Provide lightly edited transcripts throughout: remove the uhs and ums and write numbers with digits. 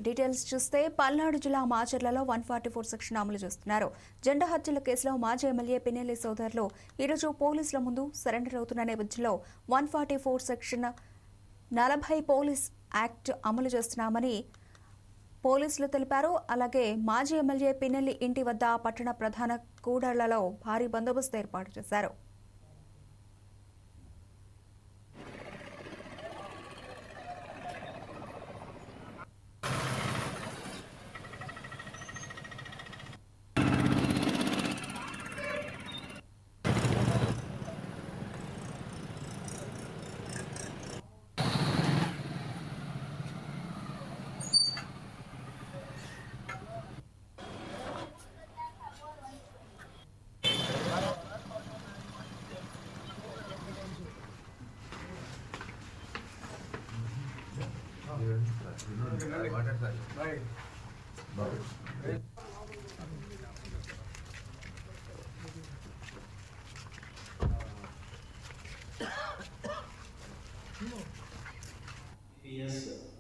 Details చూస్తే పల్నాడు జిల్లా మాచర్లలో 144 section అమలు చేస్తున్నారు. జెండా హత్యల కేసులో మాజీ ఎమ్మెల్యే పిన్నెల్లి సోదరులు ఈరోజు పోలీసుల ముందు సరెండర్ అవుతున్న నేపథ్యంలో 144 సెక్షన్ 40 పోలీస్ యాక్ట్ అమలు చేస్తున్నామని పోలీసులు తెలిపారు. అలాగే మాజీ ఎమ్మెల్యే పిన్నెల్లి ఇంటి వద్ద పట్టణ ప్రధాన కూడళ్లలో భారీ బందోబస్తు ఏర్పాటు చేశారు.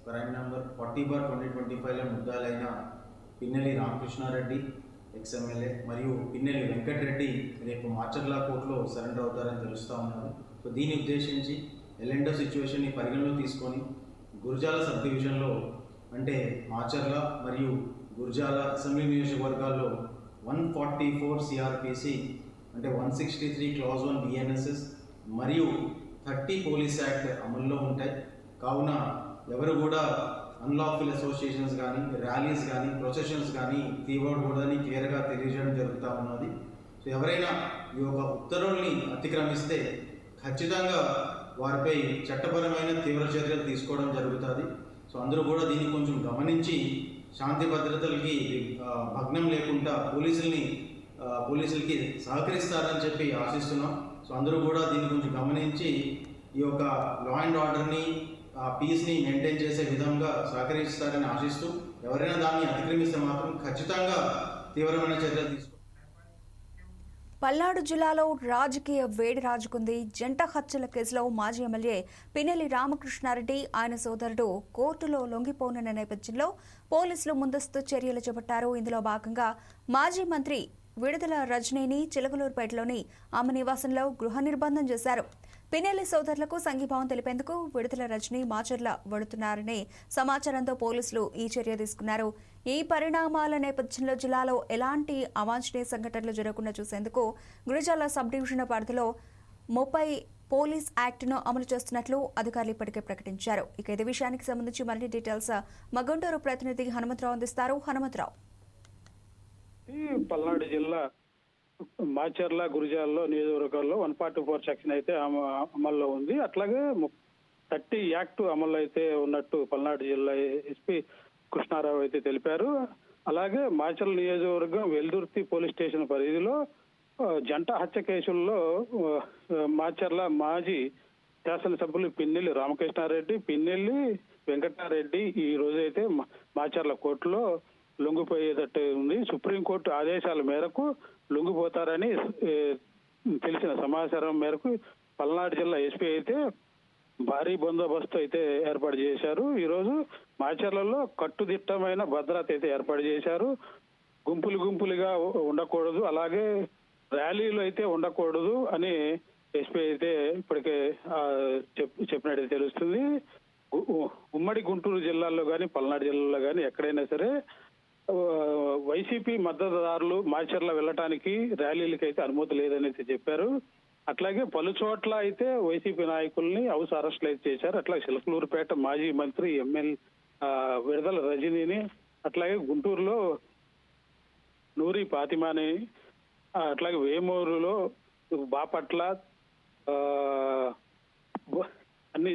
క్రైమ్ నంబర్ 40/2025 ముద్దాలైన పిన్నెల్లి రామకృష్ణారెడ్డి ఎక్స్ఎమ్మెల్యే మరియు పిన్నెల్లి వెంకటరెడ్డి రేపు మాచర్ల కోర్టులో సరెండర్ అవుతారని తెలుస్తూ ఉన్నారు. సో దీన్ని ఉద్దేశించి ఎల్లెండో సిచ్యువేషన్ని పరిగణలో తీసుకొని గురజాల సబ్ డివిజన్లో అంటే మాచర్ల మరియు గురజాల అసెంబ్లీ నియోజకవర్గాల్లో 144 సిఆర్పిసి అంటే 163 క్లాజ్ 1 బిఎన్ఎస్ఎస్ మరియు 30 పోలీస్ యాక్ట్ అమల్లో ఉంటాయి. కావున ఎవరు కూడా అన్లాఫుల్ అసోసియేషన్స్ కానీ ర్యాలీస్ కానీ ప్రొసెషన్స్ కానీ తీయకూడదని క్లియర్గా తెలియజేయడం జరుగుతూ ఉన్నది. సో ఎవరైనా ఈ యొక్క ఉత్తర్వుల్ని అతిక్రమిస్తే ఖచ్చితంగా వారిపై చట్టపరమైన తీవ్ర చర్యలు తీసుకోవడం జరుగుతుంది. సో అందరూ కూడా దీన్ని కొంచెం గమనించి శాంతి భద్రతలకి భగ్నం లేకుండా పోలీసులకి సహకరిస్తారని చెప్పి ఆశిస్తున్నాం. సో అందరూ కూడా దీన్ని కొంచెం గమనించి ఈ యొక్క లా అండ్ ఆర్డర్ని పీస్ని మెయింటైన్ చేసే విధంగా సహకరిస్తారని ఆశిస్తూ ఎవరైనా దాన్ని అతిక్రమిస్తే మాత్రం ఖచ్చితంగా తీవ్రమైన చర్యలు తీసుకుంటారు. పల్నాడు జిల్లాలో రాజకీయ వేడి రాజుకుంది. జంట హత్యల కేసులో మాజీ ఎమ్మెల్యే పిన్నెల్లి రామకృష్ణారెడ్డి ఆయన సోదరుడు కోర్టులో లొంగిపోనున్న నేపథ్యంలో పోలీసులు ముందస్తు చర్యలు చేపట్టారు. ఇందులో భాగంగా మాజీ మంత్రి విడుదల రజనీని చిలకలూరుపేటలోని ఆమె నివాసంలో గృహ నిర్బంధం చేశారు. పిన్నెల్లి సోదరులకు సంఘీభావం తెలిపేందుకు విడుదల రజనీ మాచర్ల వడుతున్నారనే సమాచారంతో పోలీసులు ఈ చర్య తీసుకున్నారు. ఈ పరిణామాల నేపథ్యంలో జిల్లాలో ఎలాంటి అవాంఛనీయ సంఘటనలు జరగకుండా చూసేందుకు గురజాల సబ్ డివిజన్ పరిధిలో 30 పోలీస్ యాక్ట్ను అమలు చేస్తున్నట్లు అధికారులు ఇప్పటికే ప్రకటించారు. ఇక ఇదే విషయానికి సంబంధించి మరిన్ని డీటెయిల్స్ మా గుంటూరు ప్రతినిధి హనుమంతరావు అందిస్తారు. హనుమంతరావు, పల్నాడు జిల్లా మాచర్ల గురజాలలో నియోజకవర్గాల్లో 144 సెక్షన్ అయితే అమల్లో ఉంది. అట్లాగే 30 యాక్ట్ అమల్లో అయితే ఉన్నట్టు పల్నాడు జిల్లా ఎస్పీ కృష్ణారావు అయితే తెలిపారు. అలాగే మాచర్ల నియోజకవర్గం వెల్దుర్తి పోలీస్ స్టేషన్ పరిధిలో జంట హత్య కేసుల్లో మాచర్ల మాజీ శాసనసభ్యులు పిన్నెల్లి రామకృష్ణారెడ్డి, పిన్నెల్లి వెంకటారెడ్డి ఈ రోజైతే మాచర్ల కోర్టులో లొంగిపోయేటట్టు ఉంది. సుప్రీంకోర్టు ఆదేశాల మేరకు లొంగిపోతారని తెలిసిన సమాచారం మేరకు పల్నాడు జిల్లా ఎస్పీ అయితే భారీ బందోబస్తు అయితే ఏర్పాటు చేశారు. ఈరోజు మాచర్లలో కట్టుదిట్టమైన భద్రత అయితే ఏర్పాటు చేశారు. గుంపులుగా ఉండకూడదు, అలాగే ర్యాలీలు అయితే ఉండకూడదు అని ఎస్పీ అయితే ఇప్పటికే చెప్పినట్టు తెలుస్తుంది. ఉమ్మడి గుంటూరు జిల్లాలో కానీ పల్నాడు జిల్లాలో కానీ ఎక్కడైనా సరే వైసీపీ మద్దతుదారులు మాచర్ల వెళ్ళటానికి ర్యాలీలకి అయితే అనుమతి లేదని చెప్పారు. అట్లాగే పలు చోట్ల అయితే వైసీపీ నాయకుల్ని హౌస్ అరెస్టులు అయితే చేశారు. అట్లాగే చిలకలూరుపేట మాజీ మంత్రి ఎమ్మెల్యే విడుదల రజనీని, అట్లాగే గుంటూరులో నూరి ఫాతిమాని, అట్లాగే వేమూరులో బాపట్ల, అన్ని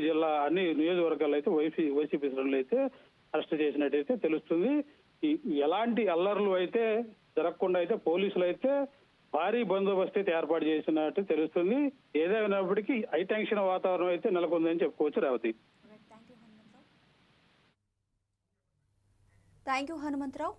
నియోజకవర్గాల్లో అయితే వైసీపీ శ్రేణులు అయితే అరెస్ట్ చేసినట్టయితే తెలుస్తుంది. ఎలాంటి అల్లర్లు అయితే జరగకుండా అయితే పోలీసులు అయితే భారీ బందోబస్తు అయితే ఏర్పాటు చేసినట్టు తెలుస్తుంది. ఏదైనప్పటికీ హైటెన్షన్ వాతావరణం అయితే నెలకొందని చెప్పుకోవచ్చు. Revathi, thank you Hanumantharao.